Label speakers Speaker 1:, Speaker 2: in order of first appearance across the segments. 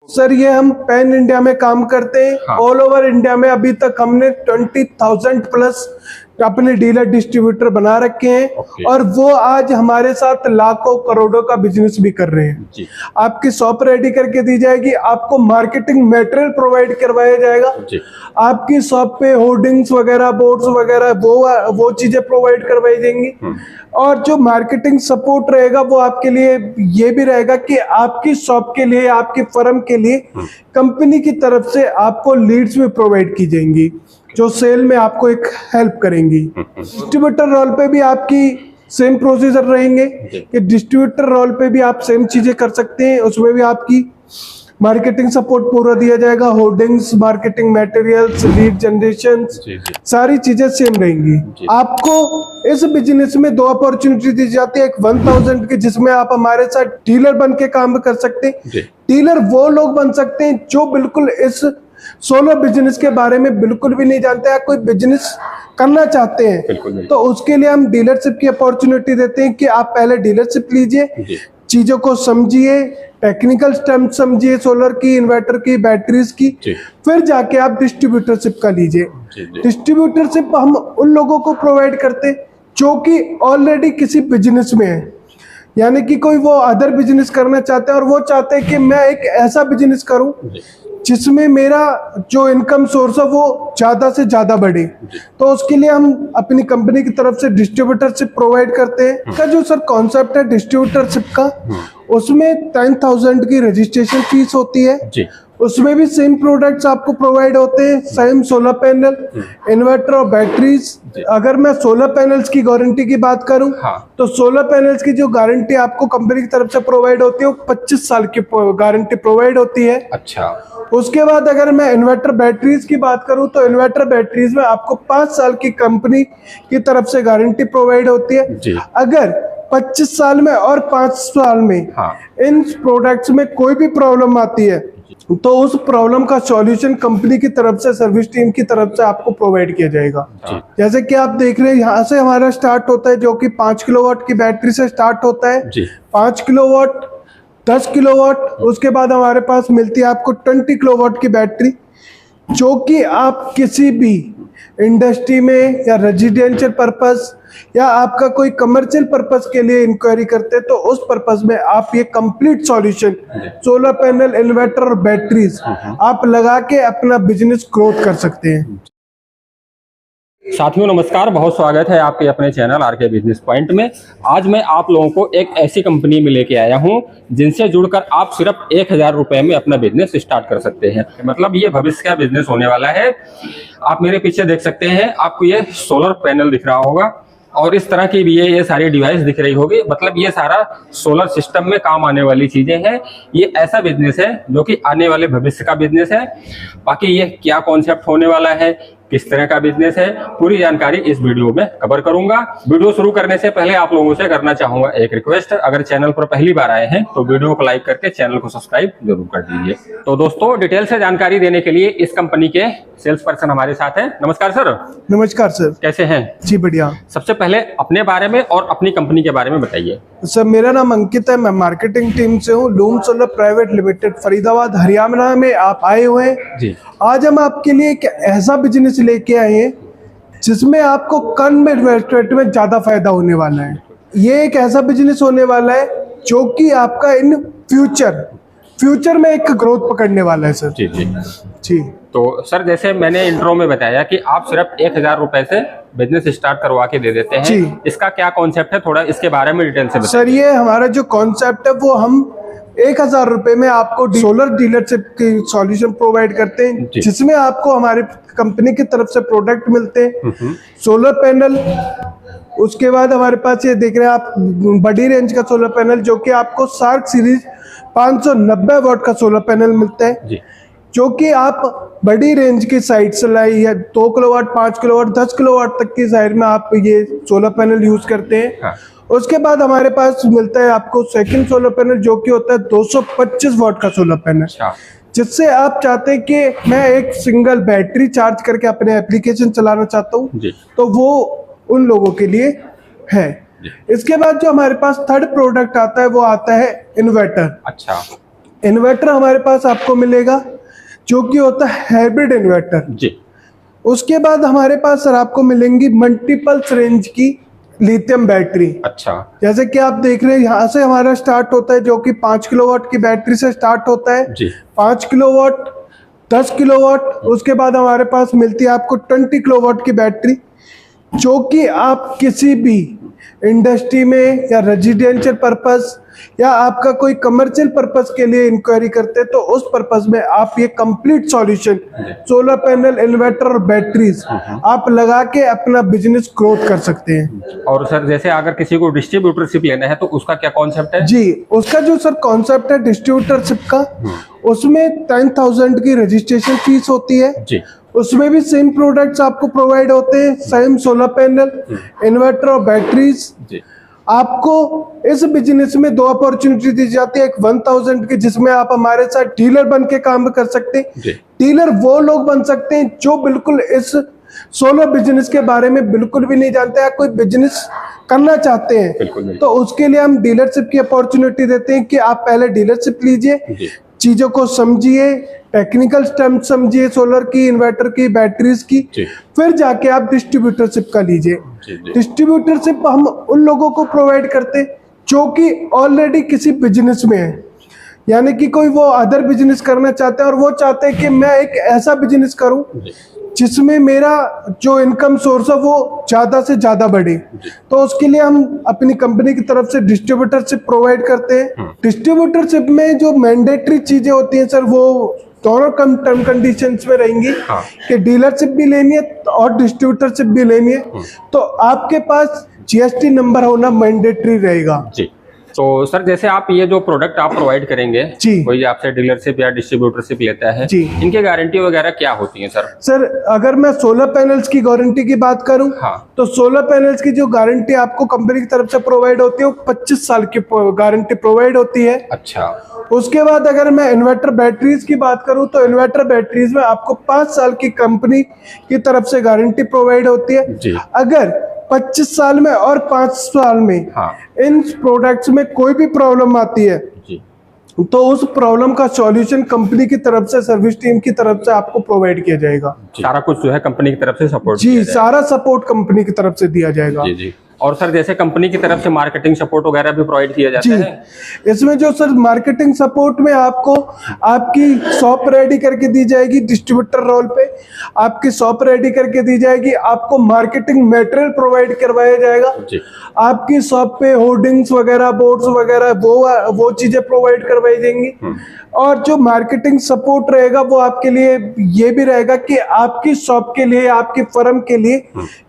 Speaker 1: Sir ये हम pan India में काम करते हैं।
Speaker 2: हाँ।
Speaker 1: ऑल ओवर इंडिया में अभी तक हमने 20,000 प्लस अपने डीलर डिस्ट्रीब्यूटर बना रखे हैं।
Speaker 2: ओके।
Speaker 1: और वो आज हमारे साथ लाखों करोड़ों का बिजनेस भी कर रहे हैं।
Speaker 2: जी।
Speaker 1: आपकी शॉप रेडी करके दी जाएगी, आपको मार्केटिंग मटेरियल प्रोवाइड करवाया जाएगा,
Speaker 2: जी।
Speaker 1: आपकी शॉप पे होर्डिंग्स वगैरह, बोर्ड्स वगैरह वो चीजें प्रोवाइड करवाई जाएंगी। और जो मार्केटिंग सपोर्ट रहेगा वो आपके लिए ये भी रहेगा कि आपकी शॉप के लिए, आपकी फर्म के लिए कंपनी की तरफ से आपको लीड्स भी प्रोवाइड की जाएंगी जो सेल में आपको एक हेल्प करेंगी। डिस्ट्रीब्यूटर रोल पे भी आपकी सेम प्रोसीजर रहेंगे कि डिस्ट्रीब्यूटर रोल पे भी आप सेम चीजें कर सकते हैं। उसमें भी आपकी मार्केटिंग सपोर्ट पूरा दिया जाएगा, hoardings, marketing materials, lead generation, सारी चीजें सेम रहेंगी। आपको इस बिजनेस में 2 अपॉर्चुनिटी दी जाती है। एक 1000 की जिसमें आप हमारे साथ डीलर बन के काम कर सकते हैं। डीलर वो लोग बन सकते हैं जो बिल्कुल इस सोलर बिजनेस के बारे में बिल्कुल भी नहीं जानते हैं, कोई बिजनेस करना चाहते हैं तो उसके लिए हम डीलरशिप की अपॉर्चुनिटी देते हैं कि आप पहले डीलरशिप लीजिए, चीजों को समझिए, टेक्निकल स्टैम्प समझिए, सोलर की, इन्वर्टर की, बैटरीज की, फिर जाके आप डिस्ट्रीब्यूटरशिप का लीजिए। डिस्ट्रीब्यूटरशिप हम उन लोगों को प्रोवाइड करते जो कि ऑलरेडी किसी बिजनेस में है, यानी कि कोई वो अदर बिजनेस करना चाहते हैं और वो चाहते हैं कि मैं एक ऐसा बिजनेस करूं जिसमें मेरा जो इनकम सोर्स है वो ज्यादा से ज्यादा बढ़े। तो उसके लिए हम अपनी कंपनी की तरफ से डिस्ट्रीब्यूटरशिप प्रोवाइड करते हैं। इसका जो सर कॉन्सेप्ट है डिस्ट्रीब्यूटरशिप का, उसमें 10,000 की रजिस्ट्रेशन फीस होती है। उसमें भी सेम प्रोडक्ट्स आपको प्रोवाइड होते हैं, सेम सोलर पैनल, इन्वर्टर और बैटरीज। अगर मैं सोलर पैनल्स की गारंटी की बात करूं तो सोलर पैनल्स की जो गारंटी आपको कंपनी की तरफ से प्रोवाइड होती है वो 25 साल की गारंटी प्रोवाइड होती है।
Speaker 2: अच्छा।
Speaker 1: उसके बाद अगर मैं इन्वर्टर बैटरीज की बात करूं तो इन्वर्टर बैटरीज में आपको 5 साल की कंपनी की तरफ से गारंटी प्रोवाइड होती है। अगर 25 साल में और 5 साल में इन प्रोडक्ट्स में कोई भी प्रॉब्लम आती है तो उस प्रॉब्लम का सॉल्यूशन कंपनी की तरफ से, सर्विस टीम की तरफ से आपको प्रोवाइड किया जाएगा। जैसे कि आप देख रहे हैं यहाँ से हमारा स्टार्ट होता है जो कि 5 किलोवाट की बैटरी से स्टार्ट होता है। 5 किलोवाट, 10 किलोवाट, उसके बाद हमारे पास मिलती है आपको 20 किलोवाट की बैटरी जो कि आप किसी भी इंडस्ट्री में या रेजिडेंशियल पर्पस या आपका कोई कमर्शियल पर्पस के लिए इंक्वायरी करते हैं तो उस पर्पस में आप ये complete solution solar panel, inverter और बैटरीज आप लगा के अपना बिजनेस ग्रोथ कर सकते हैं।
Speaker 2: साथियों नमस्कार, बहुत स्वागत है आपके अपने चैनल आरके बिजनेस पॉइंट में। आज मैं आप लोगों को एक ऐसी कंपनी में लेके आया हूं जिनसे जुड़कर आप सिर्फ 1000 रुपए में अपना बिजनेस स्टार्ट कर सकते हैं। मतलब ये भविष्य का बिजनेस होने वाला है। आप मेरे पीछे देख सकते हैं, आपको ये सोलर पैनल दिख रहा होगा और इस तरह की भी ये सारी डिवाइस दिख रही होगी। मतलब ये सारा सोलर सिस्टम में काम आने वाली चीजें हैं। ये ऐसा बिजनेस है जो कि आने वाले भविष्य का बिजनेस है। बाकी ये क्या कॉन्सेप्ट होने वाला है, किस तरह का बिजनेस है, पूरी जानकारी इस वीडियो में कवर करूंगा। वीडियो शुरू करने से पहले आप लोगों से करना चाहूंगा एक रिक्वेस्ट, अगर चैनल पर पहली बार आए हैं तो वीडियो को लाइक करके चैनल को सब्सक्राइब जरूर कर दीजिए। तो दोस्तों, डिटेल से जानकारी देने के लिए इस कंपनी के सेल्स पर्सन हमारे साथ हैं। नमस्कार सर।
Speaker 1: नमस्कार सर।
Speaker 2: कैसे हैं?
Speaker 1: जी बढ़िया।
Speaker 2: सबसे पहले अपने बारे में और अपनी कंपनी के बारे में बताइए।
Speaker 1: सर मेरा नाम अंकित है, मैं मार्केटिंग टीम से हूँ, loom solar private limited, Faridabad Haryana में आप आए हुए हैं जी। आज हम आपके लिए एक ऐसा बिजनेस लेके आए हैं जिसमें आपको कम इन्वेस्टमेंट में ज्यादा फायदा होने वाला है। ये एक ऐसा बिजनेस होने वाला है जो कि आपका इन फ्यूचर में एक ग्रोथ पकड़ने वाला है सर। जी।
Speaker 2: तो सर जैसे मैंने इंट्रो में बताया कि आप सिर्फ 1000 रुपए से बिजनेस स्टार्ट करवा के दे देते हैं। इसका क्या कॉन्सेप्ट है, थोड़ा इसके बारे में डिटेल से बताइए।
Speaker 1: सर ये हमारा जो कॉन्सेप्ट है वो हम 1000 रुपए में आपको सोलर डीलरशिप की सॉल्यूशन प्रोवाइड करते हैं जिसमें आपको हमारे कंपनी की तरफ से प्रोडक्ट मिलते हैं, सोलर पैनल। उसके बाद हमारे पास ये देख रहे हैं आप बड़ी रेंज का सोलर पैनल जो कि आपको सार्क सीरीज 590 वाट का सोलर पैनल मिलता है जो कि आप बड़ी रेंज की साइड सलाई या 2 किलोवाट, 5 किलोवाट, 10 किलोवाट तक की साइड में आप ये सोलर पैनल यूज करते हैं। उसके बाद हमारे पास मिलता है आपको सेकंड सोलर पैनल जो कि होता है 225 वाट का सोलर पैनल, जिससे आप चाहते हैं कि मैं एक सिंगल बैटरी चार्ज करके अपने एप्लीकेशन चलाना चाहता हूँ तो वो उन लोगों के लिए है। इसके बाद जो हमारे पास थर्ड प्रोडक्ट आता है वो आता है इन्वर्टर।
Speaker 2: अच्छा।
Speaker 1: इन्वर्टर हमारे पास आपको मिलेगा जो कि होता है हाइब्रिड इन्वर्टर।
Speaker 2: जी।
Speaker 1: उसके बाद हमारे पास सर आपको मिलेंगी मल्टीपल्स रेंज की लिथियम बैटरी।
Speaker 2: अच्छा।
Speaker 1: जैसे कि आप देख रहे हैं यहाँ से हमारा स्टार्ट होता है जो कि 5 किलोवाट की बैटरी से स्टार्ट होता है।
Speaker 2: जी।
Speaker 1: 5 किलोवाट, 10 किलोवाट, उसके बाद हमारे पास मिलती है आपको 20 किलोवाट की बैटरी, जो कि आप किसी भी इंडस्ट्री में या रेजिडेंशियल पर्पस या आपका कोई कमर्शियल पर्पस के लिए इंक्वायरी करते हैं तो उस पर्पस में आप ये complete solution solar panel, inverter और बैटरीज आप लगा के अपना बिजनेस ग्रोथ कर सकते हैं।
Speaker 2: और सर जैसे अगर किसी को डिस्ट्रीब्यूटरशिप लेना है तो उसका क्या कॉन्सेप्ट है?
Speaker 1: जी, उसका जो सर कॉन्सेप्ट है डिस्ट्रीब्यूटरशिप का, उसमें 10,000 की रजिस्ट्रेशन फीस होती है।
Speaker 2: जी।
Speaker 1: उसमें भी सेम प्रोडक्ट्स आपको प्रोवाइड होते हैं, सेम सोलर पैनल, इन्वर्टर और बैटरीज।
Speaker 2: जी।
Speaker 1: आपको इस बिजनेस में 2 अपॉर्चुनिटी दी जाती है, एक 1,000 की जिसमें आप हमारे साथ डीलर बन के काम कर सकते हैं।
Speaker 2: जी।
Speaker 1: डीलर वो लोग बन सकते हैं जो बिल्कुल इस सोलर बिजनेस के बारे में बिल्कुल भी नहीं जानते हैं, कोई बिजनेस करना चाहते हैं तो उसके लिए हम डीलरशिप की अपॉर्चुनिटी देते हैं कि आप पहले डीलरशिप लीजिए, चीजों को समझिए, टेक्निकल टर्म समझिए, सोलर की, इन्वर्टर की, बैटरीज की, फिर जाके आप डिस्ट्रीब्यूटरशिप का लीजिए। डिस्ट्रीब्यूटरशिप हम उन लोगों को प्रोवाइड करते हैं जो कि ऑलरेडी किसी बिजनेस में है, यानी कि कोई वो अदर बिजनेस करना चाहते हैं और वो चाहते हैं कि मैं एक ऐसा बिजनेस करूं जिसमें मेरा जो इनकम सोर्स है वो ज्यादा से ज्यादा बढ़े। तो उसके लिए हम अपनी कंपनी की तरफ से डिस्ट्रीब्यूटरशिप प्रोवाइड करते हैं। डिस्ट्रीब्यूटरशिप में जो मैंडेटरी चीजें होती हैं सर वो दोनों कम टर्म कंडीशंस में रहेंगी कि डीलरशिप भी लेनी है और डिस्ट्रीब्यूटरशिप भी लेनी है तो आपके पास जीएसटी नंबर होना मैंडेटरी रहेगा।
Speaker 2: जी। तो सर जैसे आप ये जो प्रोडक्ट आप प्रोवाइड करेंगे, कोई आपसे डीलरशिप या डिस्ट्रीब्यूटरशिप लेता है, इनकी गारंटी वगैरह क्या होती है सर?
Speaker 1: सर अगर मैं सोलर पैनल्स की गारंटी की बात करूं तो सोलर पैनल्स की जो गारंटी आपको कंपनी की तरफ से प्रोवाइड होती है वो 25 साल की गारंटी प्रोवाइड होती है।
Speaker 2: अच्छा।
Speaker 1: उसके बाद अगर मैं इन्वर्टर बैटरीज की बात करूं तो इन्वर्टर बैटरीज में आपको 5 साल की कंपनी की तरफ से गारंटी प्रोवाइड होती है। अगर 25 साल में और 5 साल में इन प्रोडक्ट्स में कोई भी प्रॉब्लम आती है तो उस प्रॉब्लम का सॉल्यूशन कंपनी की तरफ से, सर्विस टीम की तरफ से आपको प्रोवाइड किया जाएगा।
Speaker 2: सारा कुछ जो है कंपनी की तरफ से सपोर्ट।
Speaker 1: जी, सारा सपोर्ट कंपनी की तरफ से दिया जाएगा।
Speaker 2: जी जी। और सर जैसे कंपनी की तरफ से मार्केटिंग सपोर्ट वगैरह भी प्रोवाइड किया जाता है?
Speaker 1: इसमें जो सर मार्केटिंग सपोर्ट में आपको आपकी शॉप रेडी करके दी जाएगी, डिस्ट्रीब्यूटर रोल पे आपकी शॉप रेडी करके दी जाएगी, आपको मार्केटिंग मटेरियल प्रोवाइड करवाया जाएगा, आपकी शॉप पे होर्डिंग्स वगैरह, बोर्ड्स वगैरह वो चीजें प्रोवाइड करवाई जाएंगी। और जो मार्केटिंग सपोर्ट रहेगा वो आपके लिए ये भी रहेगा कि आपकी शॉप के लिए, आपकी फर्म के लिए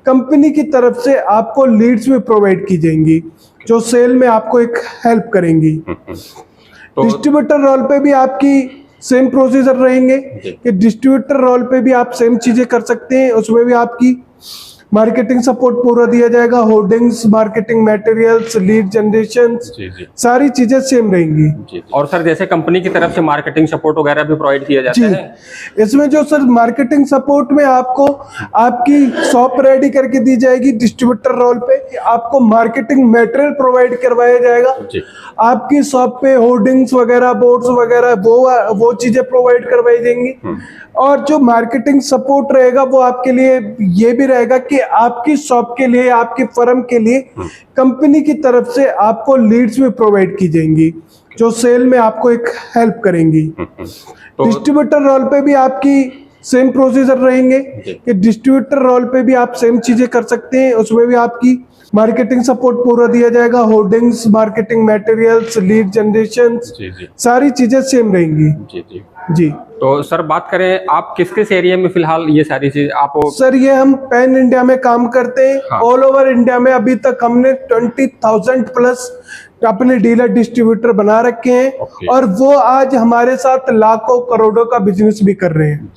Speaker 1: कंपनी की तरफ से आपको लीड्स भी प्रोवाइड की जाएंगी जो सेल में आपको एक हेल्प करेंगी। डिस्ट्रीब्यूटर रोल पे भी आपकी सेम प्रोसीजर रहेंगे कि डिस्ट्रीब्यूटर रोल पे भी आप सेम चीजें कर सकते हैं, उसमें भी आपकी मार्केटिंग सपोर्ट पूरा दिया जाएगा, hoardings, marketing materials, lead generation, सारी चीजें सेम रहेंगी।
Speaker 2: और सर जैसे कंपनी की तरफ से मार्केटिंग सपोर्ट वगैरह भी प्रोवाइड किया जाता है?
Speaker 1: इसमें जो सर मार्केटिंग सपोर्ट में आपको आपकी शॉप रेडी करके दी जाएगी, डिस्ट्रीब्यूटर रोल पे आपको मार्केटिंग मटेरियल प्रोवाइड करवाया जाएगा, आपकी शॉप पे होर्डिंग्स वगैरह, बोर्ड्स वगैरह वो चीजें प्रोवाइड करवाई जाएंगी। और जो मार्केटिंग सपोर्ट रहेगा वो आपके लिए ये भी रहेगा कि आपकी शॉप के लिए, आपकी फर्म के लिए कंपनी की तरफ से आपको लीड्स भी प्रोवाइड की जाएंगी जो सेल में आपको एक हेल्प करेंगी। डिस्ट्रीब्यूटर रोल पे भी आपकी सेम प्रोसीजर रहेंगे कि डिस्ट्रीब्यूटर रोल पे भी आप सेम चीजें कर सकते हैं, उसमें भी आपकी मार्केटिंग सपोर्ट पूरा दिया जाएगा, hoardings, marketing materials, lead generation, सारी चीजें सेम रहेंगी। जी।
Speaker 2: तो सर बात करें आप किस किस एरिया में फिलहाल ये सारी चीज आप?
Speaker 1: सर ये हम पैन इंडिया में काम करते हैं, ऑल ओवर इंडिया में अभी तक हमने 20,000 प्लस अपने डीलर डिस्ट्रीब्यूटर बना रखे हैं और वो आज हमारे साथ लाखों करोड़ों का बिजनेस भी कर रहे हैं।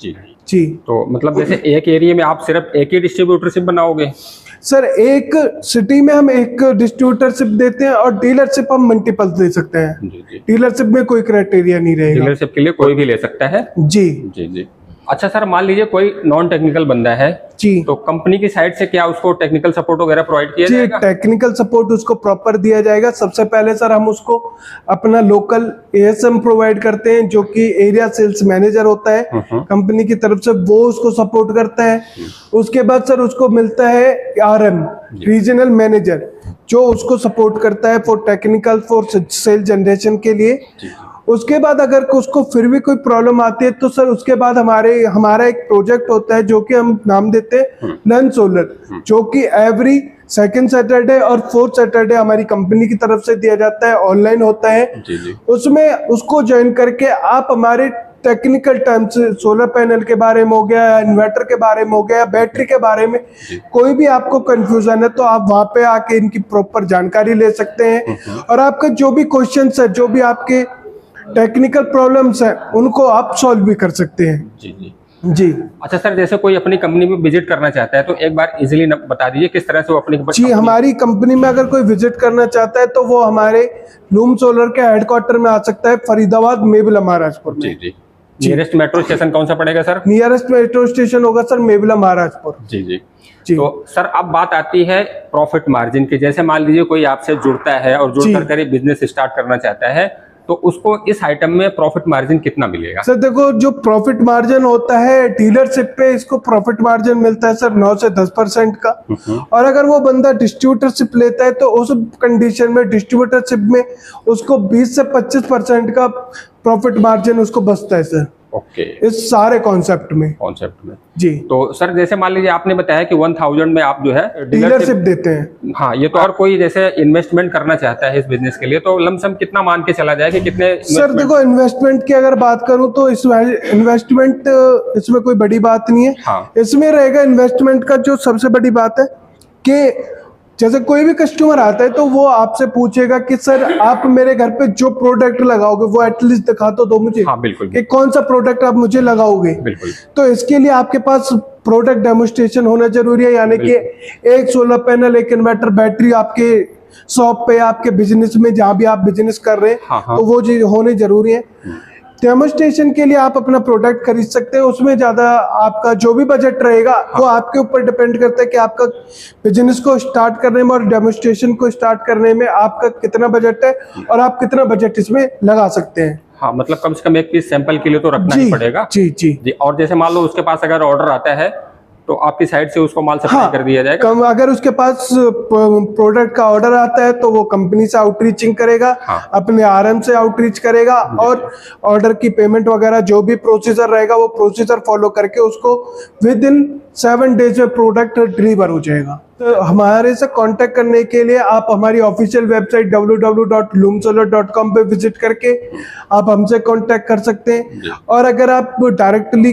Speaker 1: जी।
Speaker 2: तो मतलब जैसे एक एरिया में आप सिर्फ एक ही डिस्ट्रीब्यूटरशिप बनाओगे?
Speaker 1: सर एक सिटी में हम एक डिस्ट्रीब्यूटरशिप देते हैं और डीलरशिप हम मल्टीपल दे सकते हैं। डीलरशिप में कोई क्राइटेरिया नहीं रहेगा,
Speaker 2: डीलरशिप के लिए कोई भी ले सकता है।
Speaker 1: जी
Speaker 2: जी जी। अच्छा सर, मान लीजिए कोई नॉन टेक्निकल बंदा है
Speaker 1: जी,
Speaker 2: तो कंपनी की साइड से क्या उसको टेक्निकल सपोर्ट वगैरह प्रोवाइड किया
Speaker 1: जी
Speaker 2: जाएगा?
Speaker 1: टेक्निकल सपोर्ट उसको प्रॉपर दिया जाएगा। सबसे पहले सर हम उसको अपना लोकल एएसएम प्रोवाइड करते हैं, जो कि एरिया सेल्स मैनेजर होता है कंपनी की तरफ से, वो उसको सपोर्ट करता है। उसके बाद सर उसको मिलता है आरएम, रीजनल मैनेजर, जो उसको सपोर्ट करता है for technical, for sale generation के लिए। उसके बाद अगर उसको फिर भी कोई प्रॉब्लम आती है तो सर उसके बाद हमारा एक प्रोजेक्ट होता है जो कि हम नाम देते हैं लर्न सोलर, जो कि एवरी सेकंड सैटरडे और फोर्थ सैटरडे हमारी कंपनी की तरफ से दिया जाता है, ऑनलाइन होता है। उसमें उसको ज्वाइन करके आप हमारे टेक्निकल टर्म्स, सोलर पैनल के बारे में हो गया, इन्वर्टर के बारे में हो गया, बैटरी के बारे में कोई भी आपको कंफ्यूजन है तो आप वहां पे आके इनकी प्रॉपर जानकारी ले सकते हैं। और आपका जो भी क्वेश्चन है, जो भी आपके टेक्निकल प्रॉब्लम्स हैं, उनको आप सॉल्व भी कर सकते हैं।
Speaker 2: जी।
Speaker 1: जी
Speaker 2: अच्छा सर, जैसे कोई अपनी कंपनी में विजिट करना चाहता है तो एक बार इजीली बता दीजिए किस तरह से वो अपनी
Speaker 1: जी हमारी कंपनी में अगर कोई विजिट करना चाहता है तो वो हमारे लूम सोलर के हेडक्वार्टर में आ सकता है, फरीदाबाद मेबला महाराजपुर में।
Speaker 2: जी। नियरेस्ट मेट्रो स्टेशन कौन सा पड़ेगा सर?
Speaker 1: नियरेस्ट मेट्रो स्टेशन होगा सर मेबला महाराजपुर।
Speaker 2: जी।
Speaker 1: जी
Speaker 2: तो सर अब बात आती है प्रॉफिट मार्जिन की। जैसे मान लीजिए कोई आपसे जुड़ता है और जुड़कर कर बिजनेस स्टार्ट करना चाहता है तो उसको इस आइटम में प्रॉफिट मार्जिन कितना मिलेगा?
Speaker 1: सर देखो, जो प्रॉफिट मार्जिन होता है डीलरशिप पे, इसको प्रॉफिट मार्जिन मिलता है सर 9 से 10% का। और अगर वो बंदा डिस्ट्रीब्यूटरशिप लेता है तो उस कंडीशन में डिस्ट्रीब्यूटरशिप में उसको 20 से 25% का प्रॉफिट मार्जिन उसको बचता है सर।
Speaker 2: ओके।
Speaker 1: इस सारे कॉन्सेप्ट में जी।
Speaker 2: तो सर जैसे मान लीजिए आपने बताया कि 1000 में आप जो है
Speaker 1: डीलरशिप देते हैं।
Speaker 2: हाँ, ये तो और कोई जैसे इन्वेस्टमेंट करना चाहता है इस बिजनेस के लिए तो लमसम कितना मान के चला जाए कि कितने?
Speaker 1: सर देखो, इन्वेस्टमेंट की अगर बात करूं तो इन्वेस्टमेंट इसमें कोई बड़ी बात नहीं है।
Speaker 2: हाँ।
Speaker 1: इसमें रहेगा इन्वेस्टमेंट का जो सबसे बड़ी बात है कि जैसे कोई भी कस्टमर आता है तो वो आपसे पूछेगा कि सर आप मेरे घर पे जो प्रोडक्ट लगाओगे वो एटलीस्ट दिखा तो दो मुझे।
Speaker 2: हाँ, बिल्कुल।
Speaker 1: कि कौन सा प्रोडक्ट आप मुझे लगाओगे।
Speaker 2: बिल्कुल।
Speaker 1: तो इसके लिए आपके पास प्रोडक्ट डेमोस्ट्रेशन होना जरूरी है, यानी कि एक सोलर पैनल, एक इन्वर्टर, बैटरी आपके शॉप पे, आपके बिजनेस में जहां भी आप बिजनेस कर रहे हैं।
Speaker 2: हाँ।
Speaker 1: तो वो चीज होने जरूरी है। डेमोस्ट्रेशन के लिए आप अपना प्रोडक्ट खरीद सकते हैं, उसमें ज्यादा आपका जो भी बजट रहेगा वो आपके ऊपर डिपेंड करता है कि आपका बिजनेस को स्टार्ट करने में और डेमोस्ट्रेशन को स्टार्ट करने में आपका कितना बजट है और आप कितना बजट इसमें लगा सकते हैं।
Speaker 2: हाँ, मतलब कम से कम एक पीस सैंपल के लिए तो रखना ही पड़ेगा।
Speaker 1: जी।
Speaker 2: और जैसे मान लो उसके पास अगर ऑर्डर आता है तो आपकी साइड से उसको माल सप्लाई कर दिया जाएगा।
Speaker 1: अगर उसके पास प्रोडक्ट का ऑर्डर आता है तो वो कंपनी से आउटरीचिंग करेगा। अपने आरएम से आउटरीच करेगा और ऑर्डर की पेमेंट वगैरह जो भी प्रोसीजर रहेगा वो प्रोसीजर फॉलो करके उसको विद इन 7 डेज में प्रोडक्ट डिलीवर हो जाएगा। तो हमारे से कांटेक्ट करने के लिए आप हमारी ऑफिशियल वेबसाइट www.loomsolar.com पे विजिट करके आप हमसे कांटेक्ट कर सकते हैं। और अगर आप डायरेक्टली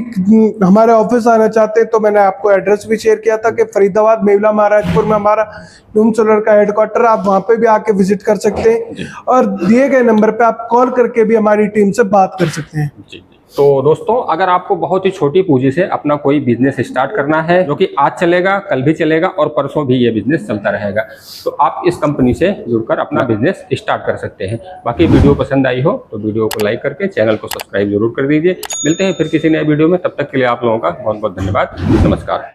Speaker 1: हमारे ऑफिस आना चाहते हैं तो मैंने आपको एड्रेस भी शेयर किया था कि फरीदाबाद मेवला महाराजपुर में हमारा लूम सोलर का हेडक्वार्टर, आप वहां पे भी आके विजिट कर सकते हैं और दिए गए नंबर पे आप कॉल करके भी हमारी टीम से बात कर सकते हैं।
Speaker 2: तो दोस्तों, अगर आपको बहुत ही छोटी पूंजी से अपना कोई बिजनेस स्टार्ट करना है जो कि आज चलेगा, कल भी चलेगा और परसों भी ये बिजनेस चलता रहेगा, तो आप इस कंपनी से जुड़कर अपना बिजनेस स्टार्ट कर सकते हैं। बाकी वीडियो पसंद आई हो तो वीडियो को लाइक करके चैनल को सब्सक्राइब जरूर कर दीजिए। मिलते हैं फिर किसी नए वीडियो में, तब तक के लिए आप लोगों का बहुत बहुत धन्यवाद। नमस्कार।